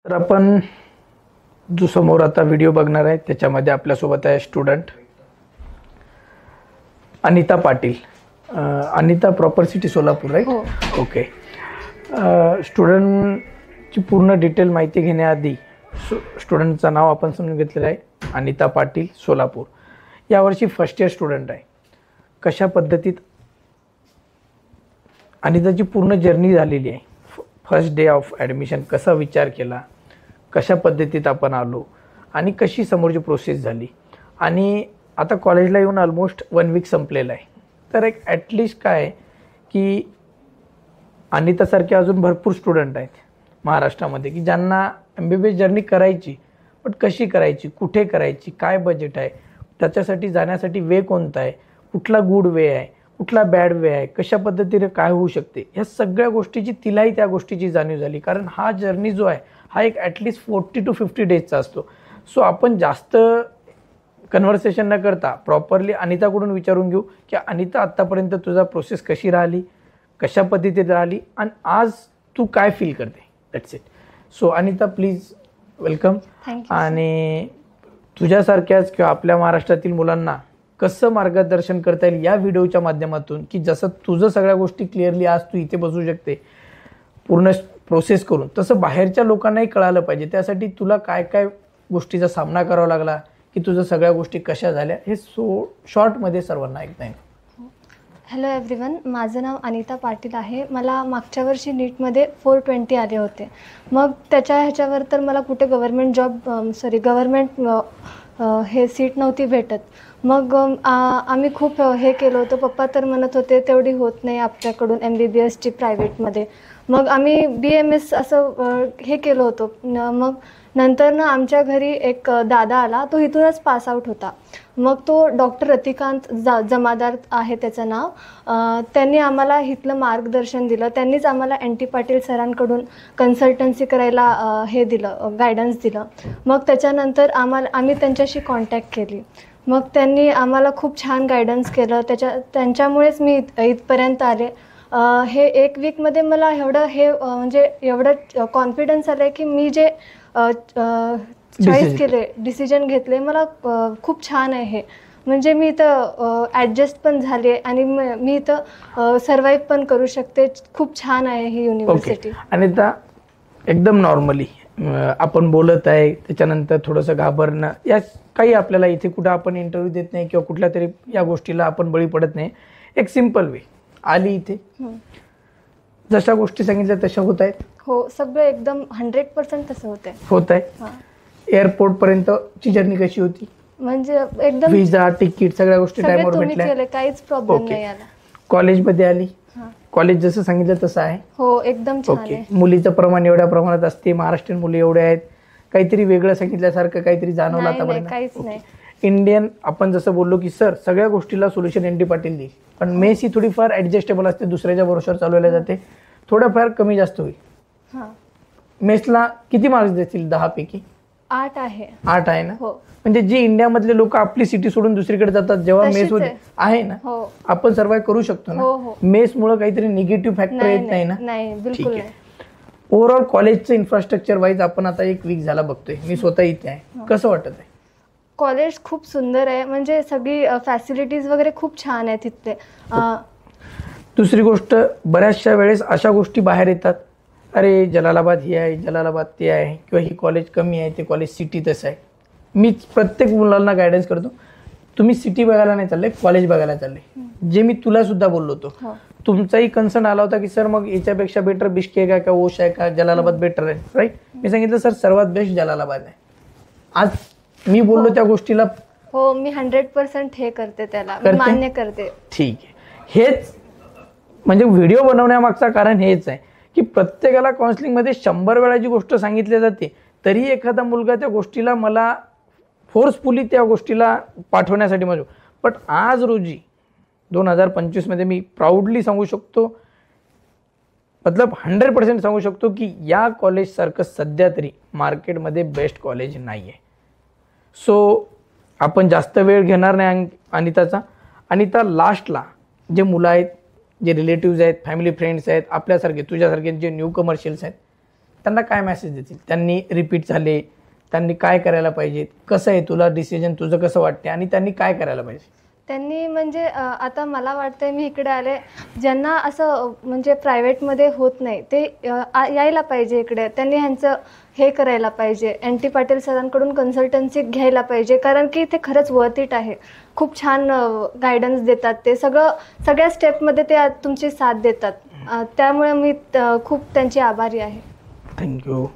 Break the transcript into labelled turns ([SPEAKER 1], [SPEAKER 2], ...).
[SPEAKER 1] तर आपण जो समोर आता व्हिडिओ बघणार आहे त्याच्यामध्ये आपल्यासोबत आहे student Anita Patil. Anita proper city Solapur, right?
[SPEAKER 2] हो.
[SPEAKER 1] ओके. स्टुडंटची पूर्ण डिटेल माहिती घेण्याआधी स्टुडंटचं नाव आपण समजून घेतलेलं आहे, अनिता पाटील, सोलापूर. यावर्षी फर्स्ट इयर स्टुडंट आहे. कशा पद्धतीत अनिताची पूर्ण जर्नी झालेली आहे, फर्स्ट डे ऑफ ॲडमिशन कसा विचार केला, कशा पद्धतीत आपण आलो आणि कशी समोरची प्रोसेस झाली, आणि आता कॉलेजला येऊन ऑलमोस्ट 1 वीक संपलेलं आहे. तर एक ॲटलिस्ट काय आहे की अनितासारखे अजून भरपूर स्टुडंट आहेत महाराष्ट्रामध्ये की ज्यांना MBBS जर्नी करायची, बट कशी करायची, कुठे करायची, काय बजेट आहे, त्याच्यासाठी जाण्यासाठी वे कोणता आहे, कुठला गुड वे आहे, कुठला बॅड वे आहे, कशा पद्धतीने काय होऊ शकते, ह्या सगळ्या गोष्टीची तिलाही त्या गोष्टीची जाणीव झाली. कारण हा जर्नी जो आहे हा एक ॲटलिस्ट 40 to 50 डेजचा असतो. सो आपण जास्त कन्व्हर्सेशन न करता प्रॉपरली अनिताकडून विचारून घेऊ की अनिता, आत्तापर्यंत तुझा प्रोसेस कशी राहिली, कशा पद्धतीने राहिली आणि आज तू काय फील करते. That's it. So Anita, please welcome. आणि तुझ्यासारख्याच किंवा आपल्या महाराष्ट्रातील मुलांना कसं मार्गदर्शन करता येईल या व्हिडिओच्या माध्यमातून, की जसं तुझं सगळ्या गोष्टी क्लिअरली आज तू इथे बसू शकते पूर्ण प्रोसेस करून, तसं बाहेरच्या लोकांनाही कळालं पाहिजे. त्यासाठी तुला काय काय गोष्टीचा सामना करावा लागला, की तुझं सगळ्या गोष्टी कशा झाल्या, हे शॉर्टमध्ये सर्वांना ऐकता येईल.
[SPEAKER 2] हॅलो एव्हरीवन, माझं नाव अनिता पाटील आहे. मला मागच्या वर्षी नीटमध्ये 420 आले होते. मग ह्याच्यावर तर मला कुठे गव्हर्मेंट हे सीट नव्हती भेटत. मग आम्ही खूप हे केलं होतं. पप्पा तर म्हणत होते तेवढी होत नाही आपल्याकडून MBBSची प्रायव्हेटमध्ये. मग आम्ही BMS असं हे केलं होतं. मग नंतर ना आमच्या घरी एक दादा आला, तो इथूनच पासआउट होता. मग तो डॉक्टर रतिकांत जमादार आहे त्याचं नाव. त्यांनी आम्हाला इथलं मार्गदर्शन दिलं. त्यांनीच आम्हाला NT पाटील सरांकडून कन्सल्टन्सी करायला हे दिलं, गायडन्स दिलं. मग त्याच्यानंतर आम्ही त्यांच्याशी कॉन्टॅक्ट केली. मग त्यांनी आम्हाला खूप छान गायडन्स केलं. त्यांच्यामुळेच मी इथपर्यंत आले. हे 1 वीकमध्ये मला म्हणजे एवढं कॉन्फिडन्स आलं आहे की मी जे चॉईस केले, डिसिजन घेतले, मला खूप छान आहे हे. म्हणजे मी इथं ॲडजस्ट पण झाले आणि मी इथं सर्वाईव्ह पण करू शकते. खूप छान आहे ही युनिव्हर्सिटी.
[SPEAKER 1] आणि आता एकदम नॉर्मली आपण बोलत आहे, त्याच्यानंतर थोडंसं घाबरणं, या काही आपल्याला इथे कुठं आपण इंटरव्ह्यू देत नाही किंवा कुठल्या तरी या गोष्टीला आपण बळी पडत नाही. एक सिम्पल वे, आली इथे, जशा गोष्टी सांगितल्या तशा होत आहेत.
[SPEAKER 2] हो, सगळं एकदम 100% तसं
[SPEAKER 1] होत आहे. एअरपोर्ट पर्यंतची जर्नी कशी होती?
[SPEAKER 2] म्हणजे एकदम
[SPEAKER 1] व्हिसा, तिकीट, सगळ्या गोष्टी टाइमवर भेटल्या,
[SPEAKER 2] काहीच प्रॉब्लेम नाही आला.
[SPEAKER 1] कॉलेजमध्ये आली, कॉलेज जसं सांगितलं तसं आहे?
[SPEAKER 2] हो, एकदम छान आहे.
[SPEAKER 1] मुलीचं प्रमाण एवढ्या प्रमाणात असते, महाराष्ट्रीयन मुली एवढे आहेत, काहीतरी वेगळं सांगितल्यासारखं काहीतरी जाणवलं आतापर्यंत?
[SPEAKER 2] काहीच नाही.
[SPEAKER 1] इंडियन आपण जसं बोललो की सर सगळ्या गोष्टीला सोल्युशन NT पाटील देईल, पण मेस ही थोडीफार ऍडजस्टेबल असते, दुसऱ्याच्या भरोशावर चालवल्या जाते, थोडंफार कमी जास्त होईल. मेसला किती मार्क्स देतील 10 पैकी?
[SPEAKER 2] 8 आहे.
[SPEAKER 1] 8 आहे ना?
[SPEAKER 2] हो.
[SPEAKER 1] म्हणजे जे इंडियामधले लोक आपली सिटी सोडून दुसरीकडे जातात जेव्हा मेस मध्ये आहे ना, आपण सर्वाइव्ह करू शकतो ना. मेसमुळे काहीतरी निगेटिव्ह फॅक्टर येत नाही ना?
[SPEAKER 2] नाही, बिलकुल नाही.
[SPEAKER 1] ओव्हरऑल कॉलेजचं इन्फ्रास्ट्रक्चर वाईज आपण आता 1 वीक झाला बघतोय, मी स्वतः इथे आहे, कसं वाटत आहे?
[SPEAKER 2] कॉलेज खूप सुंदर आहे. म्हणजे सगळी फॅसिलिटीज वगैरे खूप छान आहे तिथले.
[SPEAKER 1] दुसरी गोष्ट, बऱ्याचशा वेळेस अशा गोष्टी बाहेर येतात, अरे जलालाबाद ही आहे, जलालाबाद ते आहे, किंवा ही कॉलेज कमी आहे, ते कॉलेज सिटी तसं आहे. मी प्रत्येक मुलांना गायडन्स करतो, तुम्ही सिटी बघायला नाही चालले, कॉलेज बघायला चालले. जे मी तुला सुद्धा बोललो होतो, तुमचाही कन्सर्न आला होता की सर मग याच्यापेक्षा बेटर बिश्के आहे का, ओश आहे का, जलालाबाद बेटर आहे, राईट? मी सांगितलं सर सर्वात बेस्ट जलालाबाद आहे. आज मी बोललो त्या गोष्टीला.
[SPEAKER 2] हो, मी 100% हे करते, त्याला मान्य करते.
[SPEAKER 1] ठीक आहे. हेच म्हणजे व्हिडिओ बनवण्यामागचं कारण हेच आहे की प्रत्येकाला काउन्सिलिंगमध्ये 100 वेळा जी गोष्ट सांगितली जाते, तरी एखादा मुलगा त्या गोष्टीला मला फोर्सफुली त्या गोष्टीला पाठवण्यासाठी माझं. बट आज रोजी 2025 मध्ये मी प्राऊडली सांगू शकतो, मतलब 100% सांगू शकतो की या कॉलेजसारखं सध्या तरी मार्केटमध्ये बेस्ट कॉलेज नाही आहे. सो आपण जास्त वेळ घेणार नाही अनिताचा. अनिता, लास्टला जे मुलं आहेत, जे रिलेटिव्स आहेत, फॅमिली फ्रेंड्स आहेत, आपल्यासारखे तुझ्यासारखे जे न्यू कमर्शियल्स आहेत, त्यांना काय मेसेज देतील? त्यांनी रिपीट झाले, त्यांनी काय करायला पाहिजे? कसं आहे, तुला डिसिजन तुझं कसं वाटते आणि त्यांनी काय करायला पाहिजे?
[SPEAKER 2] त्यांनी म्हणजे आता मला वाटतंय मी इकडे आले, ज्यांना असं म्हणजे प्रायव्हेटमध्ये होत नाही ते यायला पाहिजे इकडे. त्यांनी ह्यांचं हे करायला पाहिजे, NT पाटील सरांकडून कन्सल्टन्सी घ्यायला पाहिजे, कारण की ते खरंच वर्थ इट आहे. खूप छान गायडन्स देतात ते, सगळ्या स्टेपमध्ये ते तुमची साथ देतात. त्यामुळे मी खूप त्यांची आभारी आहे.
[SPEAKER 1] थँक्यू.